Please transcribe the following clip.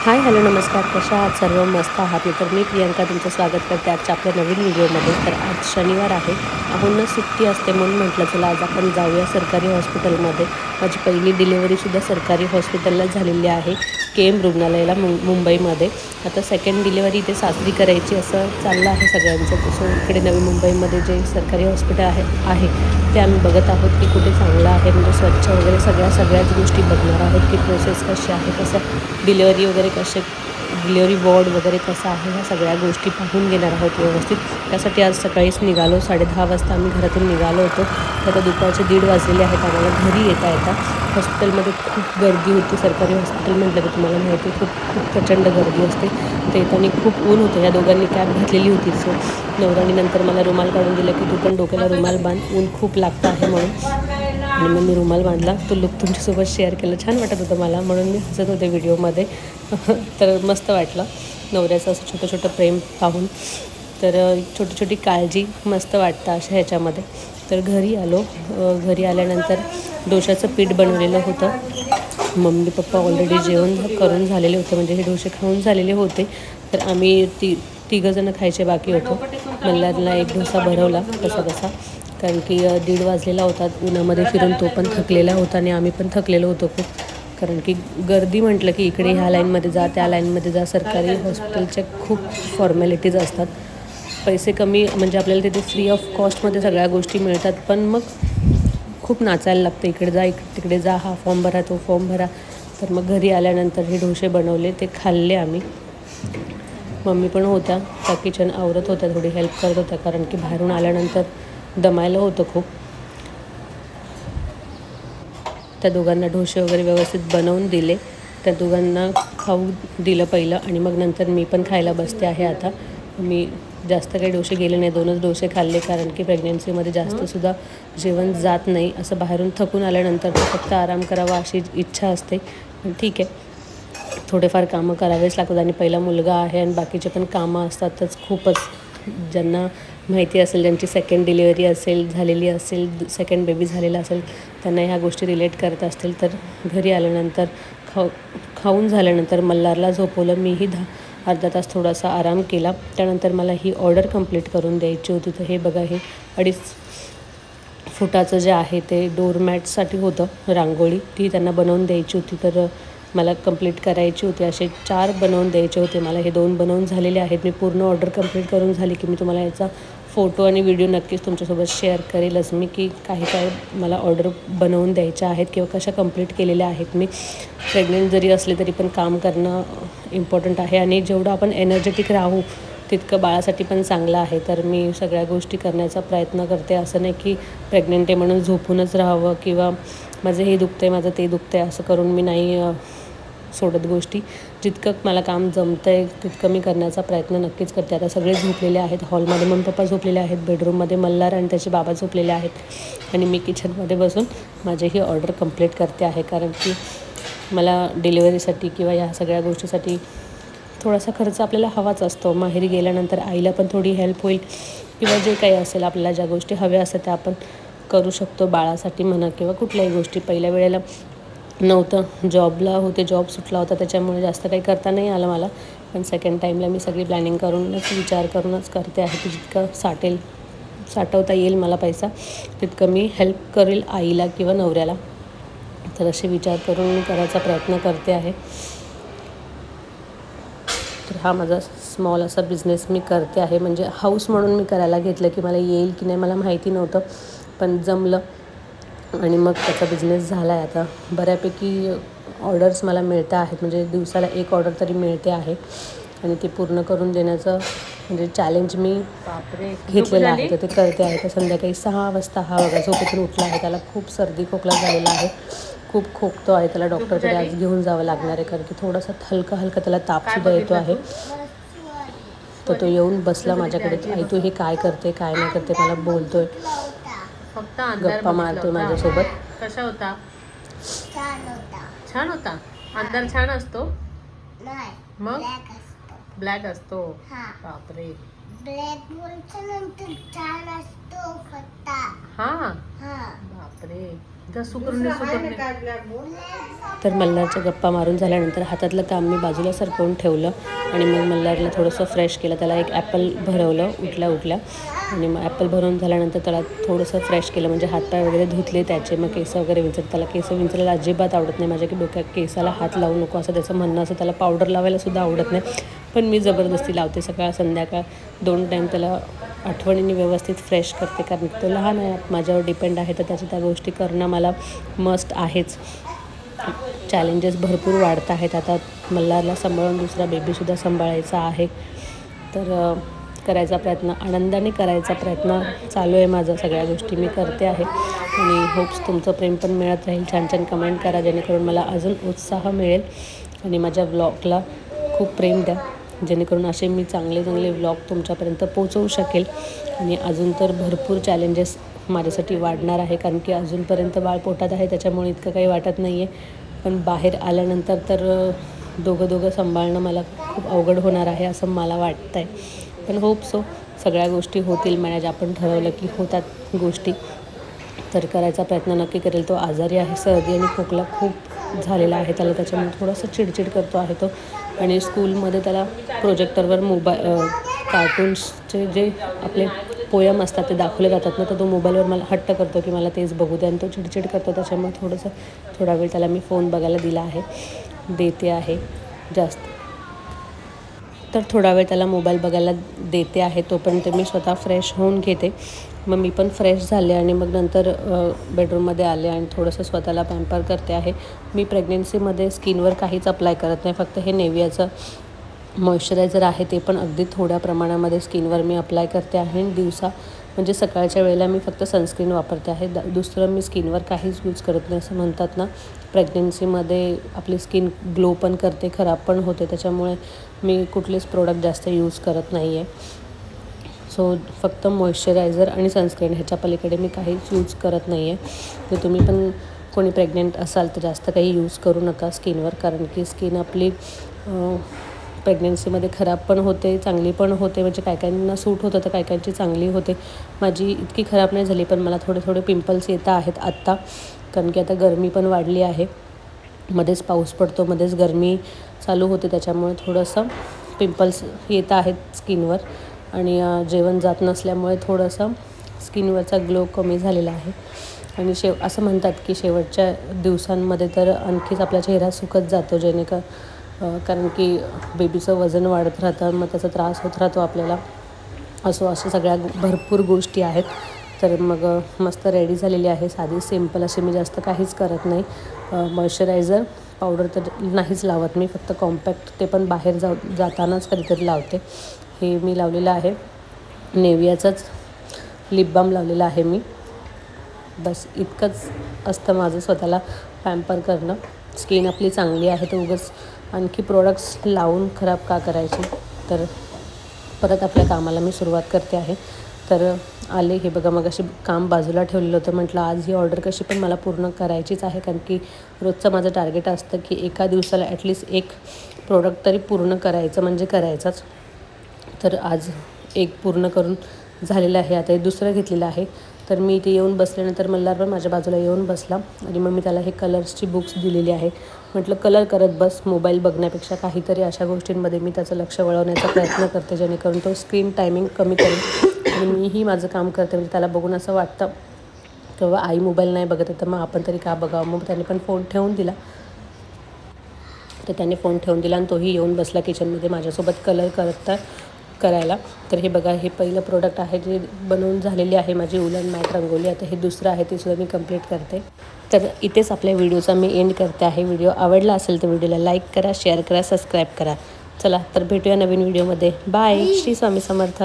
Hi hello नमस्कार, कशा आहात? सर्व मस्त आहात. तर मी प्रियंका तुमचं स्वागत करते आजच्या आपल्या नवीन व्हिडिओमध्ये. तर आज शनिवार आहे, अहोंना सुट्टी असते म्हणून म्हटलं चला आज आपण जाऊया सरकारी हॉस्पिटलमध्ये. माझी पहिली डिलेवरीसुद्धा सरकारी हॉस्पिटलला झालेली आहे, KM रुग्णालयाला मुंबईमध्ये. आता सेकंड डिलेवरी इथे सासरी करायची असं चाललं आहे सगळ्यांचं. तसं इकडे नवी मुंबईमध्ये जे सरकारी हॉस्पिटल आहे ते आम्ही बघत आहोत की कुठे चांगलं आहे, म्हणजे स्वच्छ वगैरे सगळ्याच गोष्टी बघणार आहोत की प्रोसेस कशी आहे, कसं डिलेवरी वगैरे कसे, डिलेवरी वॉर्ड वगैरे कसं आहे, ह्या सगळ्या गोष्टी पाहून घेणार आहोत व्यवस्थित. त्यासाठी आज सकाळीच निघालो, 10:30 वाजता आम्ही घरातून निघालो होतो. आता दुपारचे 1:30 वाजलेले आहेत आम्हाला घरी येता. हॉस्पिटलमध्ये खूप गर्दी होती. सरकारी हॉस्पिटल म्हटलं की तुम्हाला माहिती आहे खूप प्रचंड गर्दी असते. तर येताना खूप ऊन होतं. या दोघांनी कॅब घातलेली होती, सो नवऱ्याने नंतर मला रुमाल काढून दिला की तू पण डोक्याला रुमाल बांध, ऊन खूप लागतं आहे म्हणून. आणि मग मी रुमाल बांधला. तो लुक तुमच्यासोबत शेअर केलं, छान वाटत होतं मला, म्हणून मी हसत होते व्हिडिओमध्ये. तर मस्त वाटलं नवऱ्याचं असं छोटं प्रेम पाहून. तर छोटी काळजी मस्त वाटतं अशा ह्याच्यामध्ये. तर घरी आलो. घरी आल्यानंतर डोशाचं पीठ बनवलेलं होतं. मम्मी पप्पा ऑलरेडी जेवण करून झालेले होते, म्हणजे हे डोसे खाऊन झालेले होते. तर आम्ही तिघंजणं खायचे बाकी होतो. मल्हारला एक डोसा भरवला कसा, कारण की 1:30 वाजलेला होता. उन्हामध्ये फिरून तो पण थकलेला होता आणि आम्ही पण थकलेलो होतो खूप. कारण की गर्दी म्हटलं की इकडे ह्या लाईनमध्ये जा, त्या लाईनमध्ये जा. सरकारी हॉस्पिटलच्या खूप फॉर्मॅलिटीज असतात. पैसे कमी, म्हणजे आपल्याला तिथे फ्री ऑफ कॉस्टमध्ये सगळ्या गोष्टी मिळतात, पण मग खूप नाचायला लागतं. इकडे जा, तिकडे जा, हा फॉर्म भरा, तो फॉर्म भरा. तर मग घरी आल्यानंतर हे डोसे बनवले, ते खाल्ले आम्ही. मम्मी पण होत्या, त्या किचन आवरत होत्या, थोडी हेल्प करत होत्या, कारण की बाहेरून आल्यानंतर दमायला होतं खूप. त्या दोघांना डोसे वगैरे व्यवस्थित बनवून दिले. त्या दोघांना खाऊ दिलं पहिलं, आणि मग नंतर मी पण खायला बसते आहे. आता मी जास्त काही डोसे गेले नाही, 2च डोसे खाल्ले, कारण की प्रेग्नेन्सीमध्ये जास्तसुद्धा जेवण जात नाही. असं बाहेरून थकून आल्यानंतर फक्त आराम करावा अशी इच्छा असते. पण ठीक आहे, थोडेफार कामं करावेच लागतात. आणि पहिला मुलगा आहे आणि बाकीचे पण कामं असतातच खूपच. ज्यांना माहिती असेल, ज्यांची सेकंड डिलिव्हरी झालेली असेल, सेकंड बेबी झालेला असेल, त्यांना ह्या गोष्टी रिलेट करत असतील. तर घरी आल्यानंतर खाऊन झाल्यानंतर मल्हारला झोपवलं. मीही अर्धा तास थोडासा आराम केला. त्यानंतर मला ही ऑर्डर कंप्लीट करून द्यायची होती. तर हे बघा, हे 2.5 फुटाचं जे आहे ते डोरमॅटसाठी होतं, रांगोळी, ती त्यांना बनवून द्यायची होती. तर मला कंप्लीट करायची होती. असे 4 बनवून द्यायचे होते मला. हे 2 बनवून झालेले आहेत. मी पूर्ण ऑर्डर कंप्लीट करून झाली की मी तुम्हाला याचा फोटो आणि व्हिडिओ नक्कीच तुमच्यासोबत शेअर करेलच मी, की काय मला ऑर्डर बनवून द्यायच्या आहेत किंवा कशा कंप्लीट केलेल्या आहेत. मी प्रेग्नेंट जरी असले तरी पण काम करणं इम्पॉर्टंट आहे, आणि जेवढं आपण एनर्जेटिक राहू तितकं बाळासाठी पण चांगलं आहे. तर मी सगळ्या गोष्टी करण्याचा प्रयत्न करते. असं नाही की प्रेग्नेंट आहे म्हणून झोपूनच राहावं, किंवा माझं हे दुखतं आहे, माझं ते दुखतं आहे, असं करून मी नाही सोडत गोष्टी. जितकं मला काम जमतं आहे तितकं मी करण्याचा प्रयत्न नक्कीच करते. आता सगळे झोपलेले आहेत. हॉलमध्ये मम्मी पप्पा झोपलेले आहेत, बेडरूममध्ये मल्हार आणि त्याचे बाबा झोपलेले आहेत, आणि मी किचनमध्ये बसून माझी ही ऑर्डर कंप्लीट करते आहे. कारण की मला डिलिव्हरीसाठी किंवा ह्या सगळ्या गोष्टीसाठी थोडासा खर्च आपल्याला हवाच असतो. माहेरी गेल्यानंतर आईला पण थोडी हेल्प होईल, किंवा जे काही असेल आपल्याला ज्या गोष्टी हव्या असतात त्या आपण करू शकतो बाळासाठी म्हणा, किंवा कुठल्याही गोष्टी. पहिल्या वेळेला नव्हतं, जॉबला होते, जॉब सुटला होता, त्याच्यामुळे जास्त काही करता नाही आलं मला. पण सेकंड टाईमला मी सगळी प्लॅनिंग करूनच, विचार करूनच करते आहे की जितकं साठवता येईल मला पैसा, तितकं मी हेल्प करेल आईला किंवा नवऱ्याला. तर असे विचार करून मी करायचा प्रयत्न करते आहे. तर हा माझा स्मॉल असा बिझनेस मी करते आहे. म्हणजे हाऊस म्हणून मी करायला घेतलं, की मला येईल की नाही मला माहिती नव्हतं, पण जमलं, आणि मग त्याचा बिझनेस झाला आहे. आता बऱ्यापैकी ऑर्डर्स मला मिळत्या आहेत, म्हणजे दिवसाला 1 ऑर्डर तरी मिळते आहे, आणि ते पूर्ण करून देण्याचं म्हणजे चॅलेंज मी घेतलेलं आहे. तर ते करते आहे. तर संध्याकाळी 6 वाजता हा बघा झोपेतून उठला आहे. त्याला खूप सर्दी खोकला झालेला आहे, खूप खोकतो आहे. त्याला डॉक्टरकडे आज घेऊन जावं लागणार आहे, कारण की थोडासा हलका त्याला तापसुद्धा येतो आहे. तर तो येऊन बसला माझ्याकडे. आई तू हे काय करते, काय नाही करते, मला बोलतोय, फक्त गप्पा मारतोय माझ्यासोबत. कशा होता? छान होता. अंधार छान असतो. मग ब्लॅक असतो. बापरे, ब्लॅक बोलच्या नंतर छान असतो फक्त. हा बापरे, तर मल्हारच्या गप्पा मारून झाल्यानंतर हातातलं काम मी बाजूला सरकवून ठेवलं आणि मग मल्हारला थोडंसं फ्रेश केलं. त्याला एक ॲपल भरवलं उठल्या आणि मग ॲपल भरवून झाल्यानंतर त्याला थोडंसं फ्रेश केलं, म्हणजे हातपाय वगैरे धुतले त्याचे. मग केस वगैरे विंचरले. त्याला केस विंचरायला अजिबात आवडत नाही. माझ्या की डोक्यात केसाला हात लावू नको असं त्याचं म्हणणं असं. त्याला पावडर लावायला सुद्धा आवडत नाही, पण मी जबरदस्ती लावते. सकाळ संध्याकाळ 2 टाईम त्याला आठवणीने व्यवस्थित फ्रेश करते, कारण तो लहान आहे, माझ्यावर डिपेंड आहे, तर त्याच्या त्या गोष्टी करणं मला मस्ट आहेच. चॅलेंजेस भरपूर वाढत आहेत. आता मल्हारला सांभाळून दुसरा बेबीसुद्धा सांभाळायचा आहे, तर करायचा प्रयत्न, आनंदाने करायचा प्रयत्न चालू आहे माझा. सगळ्या गोष्टी मी करते आहे आणि होप्स तुमचं प्रेम पण मिळत राहील. छान छान कमेंट करा, जेणेकरून मला अजून उत्साह मिळेल आणि माझ्या व्लॉगला खूप प्रेम द्या, जेणेकरून असे मी चांगले व्लॉग तुमच्यापर्यंत पोहोचवू शकेल. आणि अजून तर भरपूर चॅलेंजेस माझ्यासाठी वाढणार आहे, कारण की अजूनपर्यंत बाळ पोटात आहे, त्याच्यामुळे इतकं काही वाटत नाही आहे. पण बाहेर आल्यानंतर तर दोघं सांभाळणं मला खूप अवघड होणार आहे असं मला वाटतं आहे. पण होप सो सगळ्या गोष्टी होतील मॅनेज. आपण ठरवलं की होतात गोष्टी, तर करायचा प्रयत्न नक्की करेल. तो आजारी आहे, सर्दी आणि खोकला खूप झालेला आहे त्याला, त्याच्यामुळे थोडंसं चिडचिड करतो आहे तो. आणि स्कूलमध्ये त्याला प्रोजेक्टरवर कार्टून्सचे जे आपले पोयम असतात ते दाखवले जातात ना, तर तो मोबाईलवर मला हट्ट करतो की मला तेच बघू द्या, आणि तो चिडचिड करतो. त्याच्यामुळे थोडा वेळ त्याला मी फोन बघायला देते आहे जास्त. तर थोडा वेळ त्याला मोबाईल बघायला देते आहे, तोपर्यंत मी स्वतः फ्रेश होऊन घेते. मग मी पण फ्रेश झाले आणि मग नंतर बेडरूममध्ये आले आणि थोडंसं स्वतःला पॅम्पर करते आहे. मी प्रेग्नेन्सीमध्ये स्किनवर काहीच अप्लाय करत नाही, फक्त हे नेव्हियाचं मॉइश्चरायझर आहे ते पण अगदी थोड्या प्रमाणामध्ये स्किनवर मी अप्लाय करते आहे. म्हणजे सकाळच्या वेळेला मी फक्त सनस्क्रीन वापरते आहे. दुसरं मी स्किनवर काहीच यूज करत नाही. असं म्हणतात ना, प्रेग्नेन्सीमध्ये आपली स्किन ग्लो पण करते, खराब पण होते, त्याच्यामुळे मी कुठलेच प्रोडक्ट जास्त यूज करत नाही आहे. सो फक्त मॉइश्चरायझर आणि सनस्क्रीन ह्याच्या पलीकडे मी काहीच यूज करत नाही आहे. तर तुम्ही पण कोणी प्रेग्नेंट असाल तर जास्त काही यूज करू नका स्किनवर, कारण की स्किन आपली प्रेग्नेन्सीमध्ये खराब पण होते, चांगली पण होते. म्हणजे काही काहींना सूट होतं तर काही काहींची चांगली होते. माझी इतकी खराब नाही झाली, पण मला थोडे पिंपल्स येत आहेत आत्ता, कारण की आता गरमी पण वाढली आहे. मध्येच पाऊस पडतो, मध्येच गरमी चालू होते, त्याच्यामुळे थोडंसं पिंपल्स येत आहेत स्किनवर. आणि जेवण जात नसल्यामुळे थोडंसं स्किनवरचा ग्लो कमी झालेला आहे. आणि असं म्हणतात की शेवटच्या दिवसांमध्ये तर आणखीच आपला चेहरा सुकत जातो, कारण की बेबीचं वजन वाढत राहतं, मग त्याचा त्रास होत राहतो आपल्याला. अशा सगळ्या भरपूर गोष्टी आहेत. तर मग मस्त रेडी झालेली आहे, साधी सिंपल अशी. मी जास्त काहीच करत नाही. मॉइश्चरायझर पावडर तर नाहीच लावत मी, फक्त कॉम्पॅक्ट, ते पण बाहेर जातानाच कधीतरी लावते. हे मी लावलेलं आहे नेव्हियाचंच लिप बाम लावलेला आहे मी. बस इतकंच असतं माझं स्वतःला पॅम्पर करणं. स्किन आपली चांगली आहे तर उगाच आणखी प्रोडक्ट्स लावून खराब का करायचे. तर परत आपल्या कामाला मी सुरुवात करते आहे. तर आले हे बघा, मग अशी काम बाजूला ठेवलेलं होतं. म्हटलं आज ही ऑर्डर कशी पण मला पूर्ण करायचीच आहे, कारण की रोजचं माझं टार्गेट असतं की एका दिवसाला ॲटलिस्ट एक प्रोडक्ट तरी पूर्ण करायचं, म्हणजे करायचाच. तर आज एक पूर्ण करून झालेलं आहे. आता हे दुसरं घेतलेलं आहे. तर मी इथे येऊन बसल्यानंतर मल्हार पण माझ्या बाजूला येऊन बसला आणि मग मी त्याला हे कलर्सची बुक्स दिलेली आहे. म्हटलं कलर करत बस, मोबाईल बघण्यापेक्षा काहीतरी अशा गोष्टींमध्ये मी त्याचं लक्ष वळवण्याचा प्रयत्न करते, जेणेकरून तो स्क्रीन टायमिंग कमी करेल. आणि मीही माझं काम करते, म्हणजे त्याला बघून असं वाटतं किंवा आई मोबाईल नाही बघत आहे तर मग आपण तरी का बघावं. मग त्याने पण फोन ठेवून दिला. तर त्याने फोन ठेवून दिला आणि तोही येऊन बसला किचनमध्ये माझ्यासोबत कलर करायला. तर हे बघा, हे पहिलं प्रोडक्ट आहे जे बनवून झालेली आहे माझी उलन मॅट रंगोली. आता हे दुसरं आहे, ते सुद्धा मी कंप्लीट करते. तर इथेच आपल्या व्हिडिओचा मी एंड करते आहे. व्हिडिओ आवडला असेल तर व्हिडिओला लाईक करा, शेअर करा, सबस्क्राईब करा. चला तर भेटूया नवीन व्हिडिओमध्ये. बाय. श्री स्वामी समर्थ.